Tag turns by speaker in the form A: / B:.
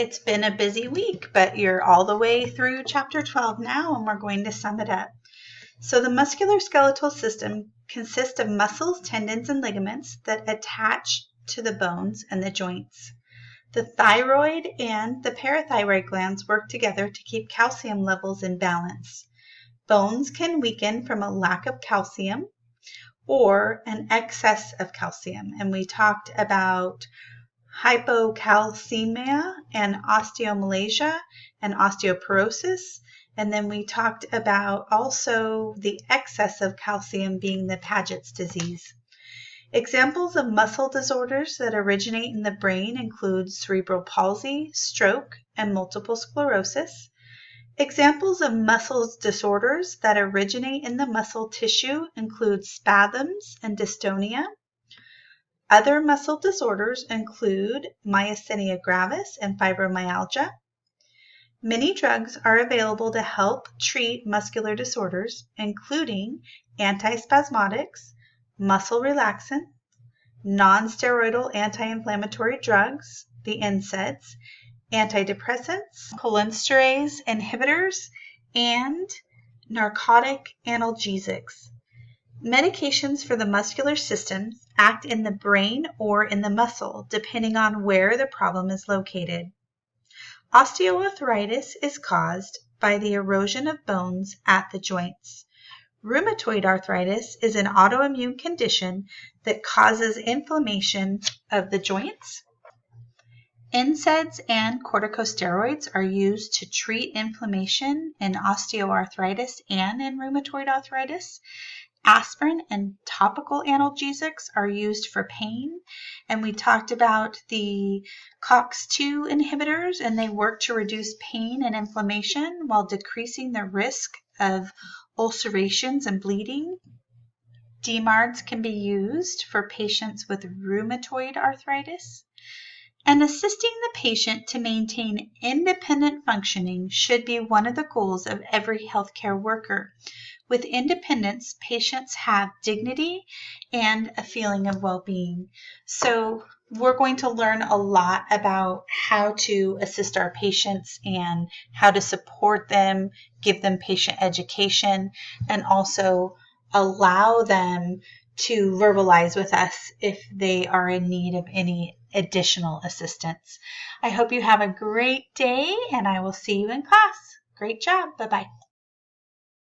A: It's been a busy week, but you're all the way through chapter 12 now, and we're going to sum it up. So the musculoskeletal system consists of muscles, tendons, and ligaments that attach to the bones and the joints. The thyroid and the parathyroid glands work together to keep calcium levels in balance. Bones can weaken from a lack of calcium or an excess of calcium, and we talked about hypocalcemia and osteomalacia and osteoporosis. And then we talked about also the excess of calcium being the Paget's disease. Examples of muscle disorders that originate in the brain include cerebral palsy, stroke, and multiple sclerosis. Examples of muscle disorders that originate in the muscle tissue include spasms and dystonia. Other muscle disorders include myasthenia gravis and fibromyalgia. Many drugs are available to help treat muscular disorders, including antispasmodics, muscle relaxant, non-steroidal anti-inflammatory drugs, the NSAIDs, antidepressants, cholinesterase inhibitors, and narcotic analgesics. Medications for the muscular system act in the brain or in the muscle, depending on where the problem is located. Osteoarthritis is caused by the erosion of bones at the joints. Rheumatoid arthritis is an autoimmune condition that causes inflammation of the joints. NSAIDs and corticosteroids are used to treat inflammation in osteoarthritis and in rheumatoid arthritis. Aspirin and topical analgesics are used for pain, and we talked about the COX-2 inhibitors, and they work to reduce pain and inflammation while decreasing the risk of ulcerations and bleeding. DMARDs can be used for patients with rheumatoid arthritis. And assisting the patient to maintain independent functioning should be one of the goals of every healthcare worker. With independence, patients have dignity and a feeling of well-being. So we're going to learn a lot about how to assist our patients and how to support them, give them patient education, and also allow them to verbalize with us if they are in need of any additional assistance. I hope you have a great day, and I will see you in class. Great job. Bye-bye.